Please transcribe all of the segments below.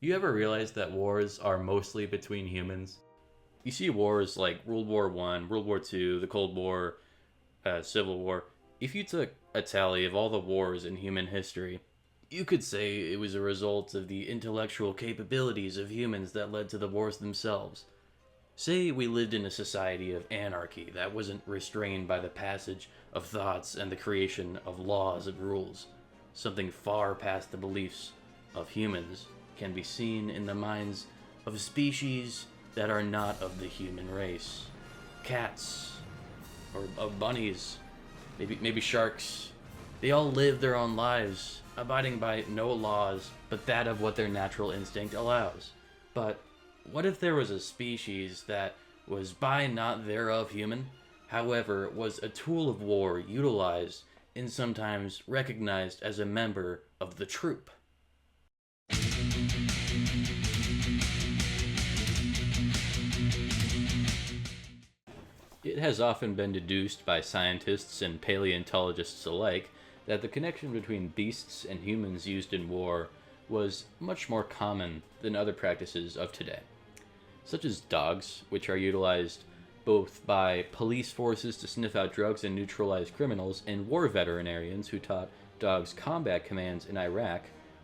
You ever realize that wars are mostly between humans? You see wars like World War One, World War Two, the Cold War, Civil War. If you took a tally of all the wars in human history, you could say it was a result of the intellectual capabilities of humans that led to the wars themselves. Say we lived in a society of anarchy that wasn't restrained by the passage of thoughts and the creation of laws and rules. Something far past the beliefs of humans can be seen in the minds of species that are not of the human race. Cats, or bunnies, maybe sharks. They all live their own lives, abiding by no laws but that of what their natural instinct allows. But what if there was a species that was by not thereof human, however, was a tool of war utilized and sometimes recognized as a member of the troop? It has often been deduced by scientists and paleontologists alike that the connection between beasts and humans used in war was much more common than other practices of today, such as dogs, which are utilized both by police forces to sniff out drugs and neutralize criminals, and war veterinarians who taught dogs combat commands in Iraq.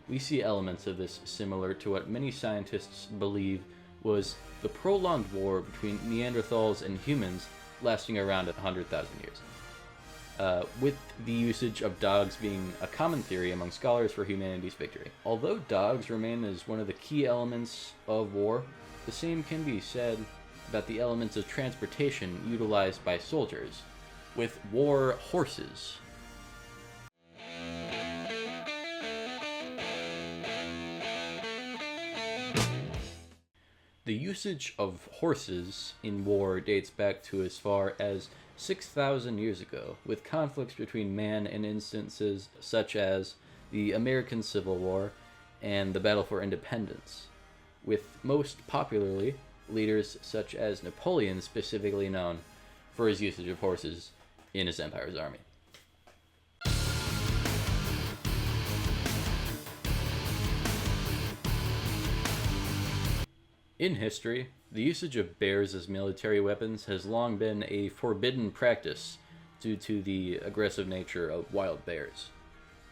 We see elements of this similar to what many scientists believe was the prolonged war between Neanderthals and humans lasting around 100,000 years. With the usage of dogs being a common theory among scholars for humanity's victory. Although dogs remain as one of the key elements of war, the same can be said about the elements of transportation utilized by soldiers, with war horses. The usage of horses in war dates back to as far as 6,000 years ago, with conflicts between man and instances such as the American Civil War and the Battle for Independence, with most popularly leaders such as Napoleon specifically known for his usage of horses in his empire's army. In history, the usage of bears as military weapons has long been a forbidden practice due to the aggressive nature of wild bears.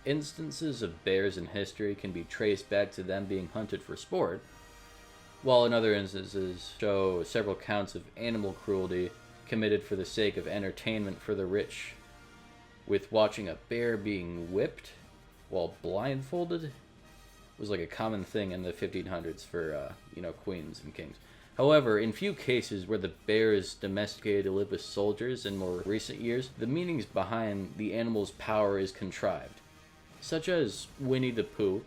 Instances of bears in history can be traced back to them being hunted for sport, while in other instances show several counts of animal cruelty committed for the sake of entertainment for the rich, with watching a bear being whipped while blindfolded was like a common thing in the 1500s for queens and kings. However, in few cases where the bear is domesticated to live with soldiers in more recent years, the meanings behind the animal's power is contrived, such as Winnie the Pooh.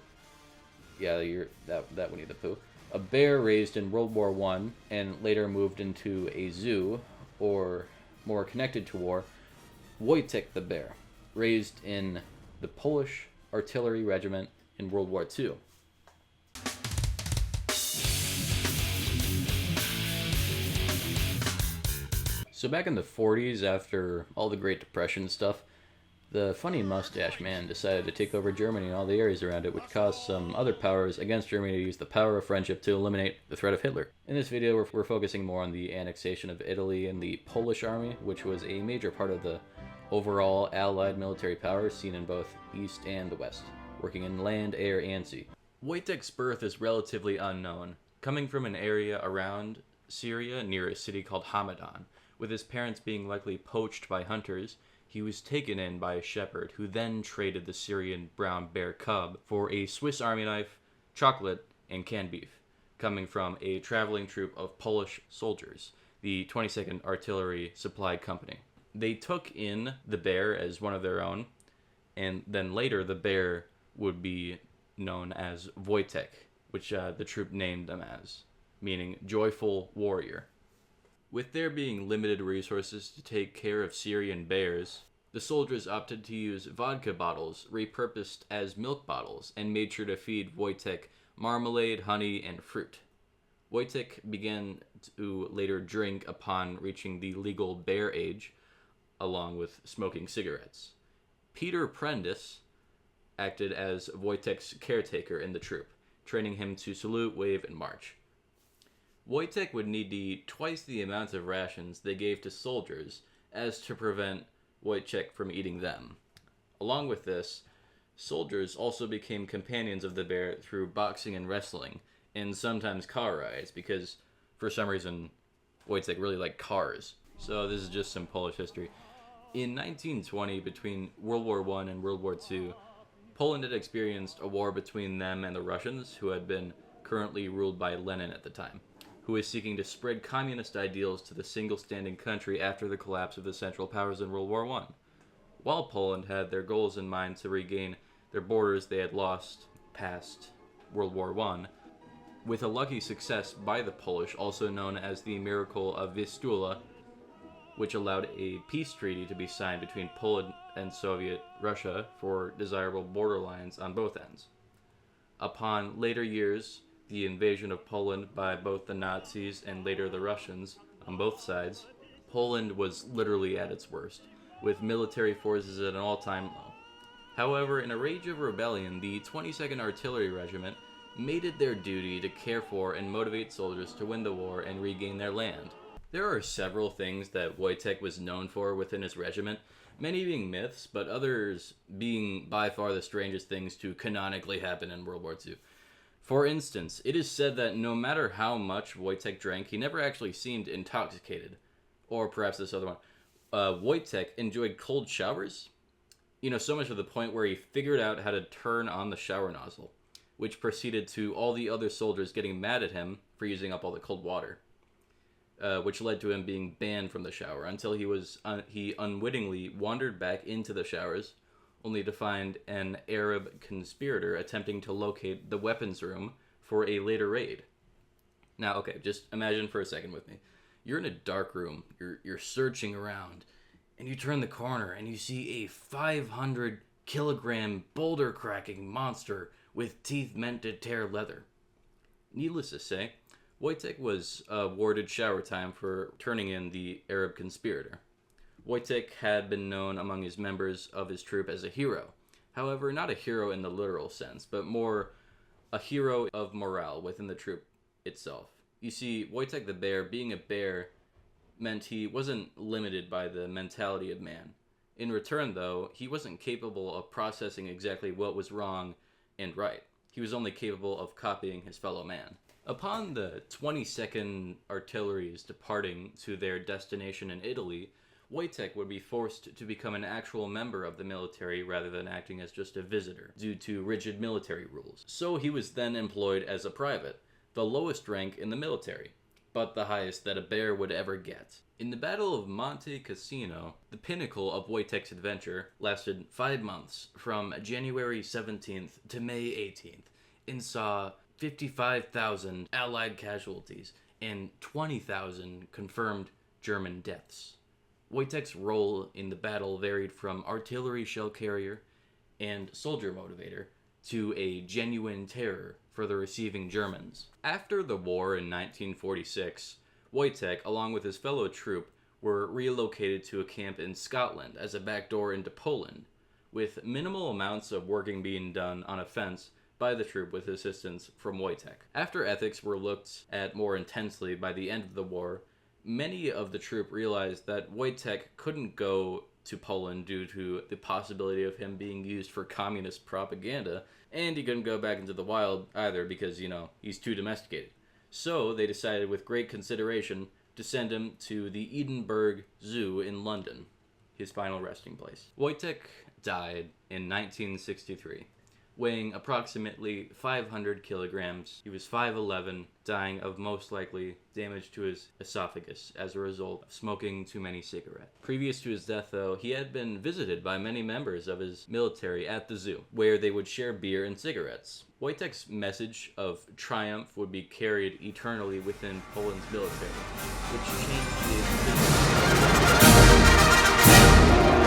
Yeah, that Winnie the Pooh. A bear raised in World War One and later moved into a zoo, or more connected to war, Wojtek the bear, raised in the Polish artillery regiment in World War II. So back in the 40s, after all the Great Depression stuff, the funny mustache man decided to take over Germany and all the areas around it, which caused some other powers against Germany to use the power of friendship to eliminate the threat of Hitler. In this video, we're focusing more on the annexation of Italy and the Polish army, which was a major part of the overall Allied military power seen in both East and the West, working in land, air, and sea. Wojtek's birth is relatively unknown, coming from an area around Syria near a city called Hamadan. With his parents being likely poached by hunters, he was taken in by a shepherd who then traded the Syrian brown bear cub for a Swiss Army knife, chocolate, and canned beef, coming from a traveling troop of Polish soldiers, the 22nd Artillery Supply Company. They took in the bear as one of their own, and then later the bear would be known as Wojtek, which the troop named them as, meaning joyful warrior. With there being limited resources to take care of Syrian bears, the soldiers opted to use vodka bottles repurposed as milk bottles and made sure to feed Wojtek marmalade, honey, and fruit. Wojtek began to later drink upon reaching the legal bear age, along with smoking cigarettes. Peter Prentice acted as Wojtek's caretaker in the troop, training him to salute, wave, and march. Wojtek would need to eat twice the amount of rations they gave to soldiers as to prevent Wojtek from eating them. Along with this, soldiers also became companions of the bear through boxing and wrestling, and sometimes car rides, because for some reason Wojtek really liked cars. So this is just some Polish history. In 1920, between World War I and World War II, Poland had experienced a war between them and the Russians, who had been currently ruled by Lenin at the time, who was seeking to spread communist ideals to the single-standing country after the collapse of the Central Powers in World War I. While Poland had their goals in mind to regain their borders they had lost past World War I, with a lucky success by the Polish, also known as the Miracle of Vistula, which allowed a peace treaty to be signed between Poland and Soviet Russia for desirable border lines on both ends. Upon later years, the invasion of Poland by both the Nazis and later the Russians on both sides, Poland was literally at its worst, with military forces at an all-time low. However, in a rage of rebellion, the 22nd Artillery Regiment made it their duty to care for and motivate soldiers to win the war and regain their land. There are several things that Wojtek was known for within his regiment, many being myths, but others being by far the strangest things to canonically happen in World War II. For instance, it is said that no matter how much Wojtek drank, he never actually seemed intoxicated. Or perhaps this other one. Wojtek enjoyed cold showers. So much to the point where he figured out how to turn on the shower nozzle, which proceeded to all the other soldiers getting mad at him for using up all the cold water, which led to him being banned from the shower until he unwittingly wandered back into the showers, only to find an Arab conspirator attempting to locate the weapons room for a later raid. Now, okay, just imagine for a second with me. You're in a dark room, you're searching around, and you turn the corner and you see a 500-kilogram boulder-cracking monster with teeth meant to tear leather. Needless to say, Wojtek was awarded shower time for turning in the Arab conspirator. Wojtek had been known among his members of his troop as a hero. However, not a hero in the literal sense, but more a hero of morale within the troop itself. You see, Wojtek the Bear, being a bear, meant he wasn't limited by the mentality of man. In return, though, he wasn't capable of processing exactly what was wrong and right. He was only capable of copying his fellow man. Upon the 22nd Artillery's departing to their destination in Italy, Wojtek would be forced to become an actual member of the military rather than acting as just a visitor, due to rigid military rules. So he was then employed as a private, the lowest rank in the military, but the highest that a bear would ever get. In the Battle of Monte Cassino, the pinnacle of Wojtek's adventure lasted 5 months, from January 17th to May 18th, and saw 55,000 Allied casualties and 20,000 confirmed German deaths. Wojtek's role in the battle varied from artillery shell carrier and soldier motivator to a genuine terror for the receiving Germans. After the war in 1946, Wojtek, along with his fellow troop, were relocated to a camp in Scotland as a backdoor into Poland, with minimal amounts of working being done on a fence by the troop with assistance from Wojtek. After ethics were looked at more intensely by the end of the war, many of the troop realized that Wojtek couldn't go to Poland due to the possibility of him being used for communist propaganda, and he couldn't go back into the wild either because, he's too domesticated. So they decided with great consideration to send him to the Edinburgh Zoo in London, his final resting place. Wojtek died in 1963. Weighing approximately 500 kilograms. He was 5'11", dying of most likely damage to his esophagus as a result of smoking too many cigarettes. Previous to his death, though, he had been visited by many members of his military at the zoo, where they would share beer and cigarettes. Wojtek's message of triumph would be carried eternally within Poland's military, which changed the